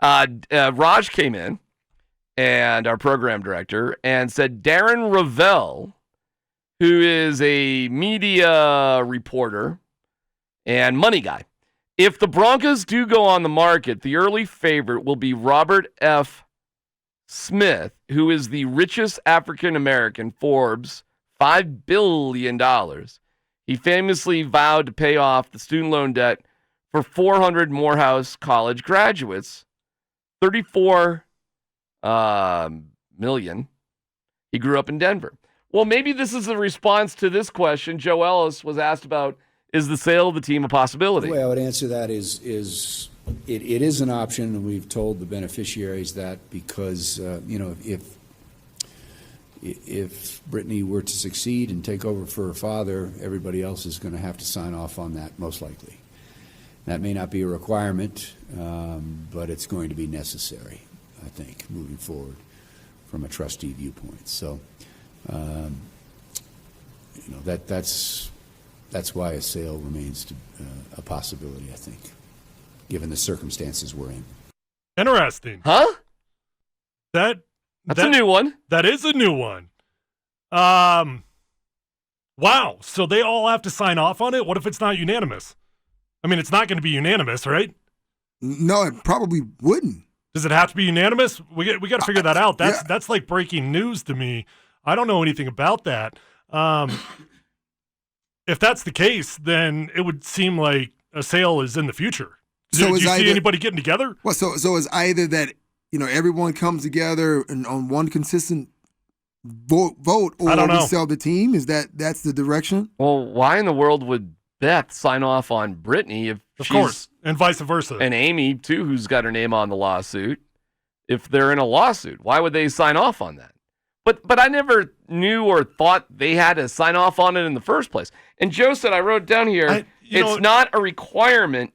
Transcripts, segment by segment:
Raj came in, and our program director, and said Darren Rovell, who is a media reporter and money guy, if the Broncos do go on the market, the early favorite will be Robert F. Smith, who is the richest African-American, Forbes, $5 billion. He famously vowed to pay off the student loan debt for 400 Morehouse College graduates, 34 million. He grew up in Denver. Well, maybe this is a response to this question. Joe Ellis was asked about, is the sale of the team a possibility? The way I would answer that is it is an option, and we've told the beneficiaries that because, if Brittany were to succeed and take over for her father, everybody else is going to have to sign off on that, most likely. That may not be a requirement, but it's going to be necessary, I think, moving forward from a trustee viewpoint. So, that's why a sale remains a possibility, I think, given the circumstances we're in. Interesting. Huh? That's a new one. That is a new one. Wow. So they all have to sign off on it? What if it's not unanimous? I mean, it's not going to be unanimous, right? No, it probably wouldn't. Does it have to be unanimous? We got to figure that out. That's like breaking news to me. I don't know anything about that. If that's the case, then it would seem like a sale is in the future. Do you see anybody getting together? Well, so it's either that everyone comes together and on one consistent vote, or I don't know. We sell the team. That's the direction? Well, why in the world would Beth sign off on Brittany if Of she's, course, and vice versa. and Amy too, who's got her name on the lawsuit? If they're in a lawsuit, why would they sign off on that? But I never knew or thought they had to sign off on it in the first place. And Joe said, I wrote down here, it's not a requirement,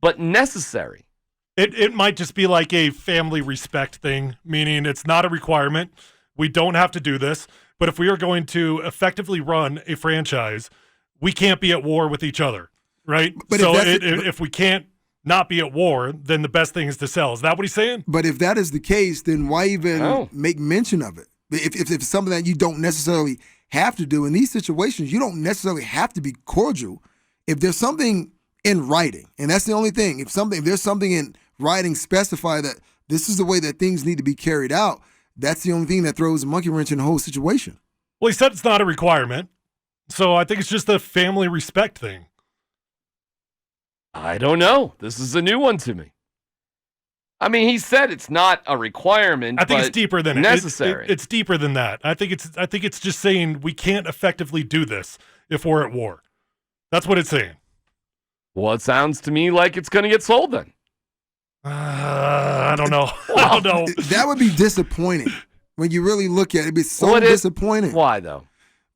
but necessary. It might just be like a family respect thing, meaning it's not a requirement. We don't have to do this. But if we are going to effectively run a franchise, we can't be at war with each other, right? But so if we can't not be at war, then the best thing is to sell. Is that what he's saying? But if that is the case, then why even make mention of it? If it's something that you don't necessarily have to do in these situations, you don't necessarily have to be cordial. If there's something in writing, and that's the only thing, if there's something in writing specify that this is the way that things need to be carried out, that's the only thing that throws a monkey wrench in the whole situation. Well, he said it's not a requirement, so I think it's just a family respect thing. I don't know. This is a new one to me. I mean, he said it's not a requirement. I think it's deeper than necessary. It's deeper than that. I think it's just saying we can't effectively do this if we're at war. That's what it's saying. Well, it sounds to me like it's going to get sold then. I don't know. I don't know. That would be disappointing when you really look at it. It'd be so disappointing. Why though?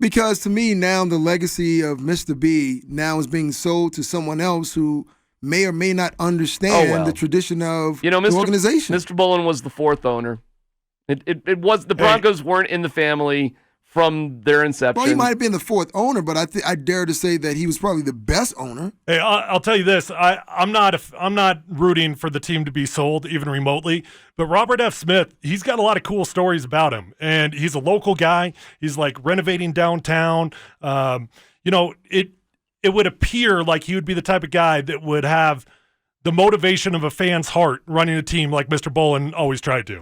Because to me now the legacy of Mr. B now is being sold to someone else who may or may not understand the tradition of the organization. Mr. Bullen was the fourth owner. It was the Broncos weren't in the family from their inception. Well, he might have been the fourth owner, but I dare to say that he was probably the best owner. Hey, I'll tell you this: I'm not rooting for the team to be sold even remotely. But Robert F. Smith, he's got a lot of cool stories about him, and he's a local guy. He's like renovating downtown. It would appear like he would be the type of guy that would have the motivation of a fan's heart running a team like Mr. Bullen always tried to.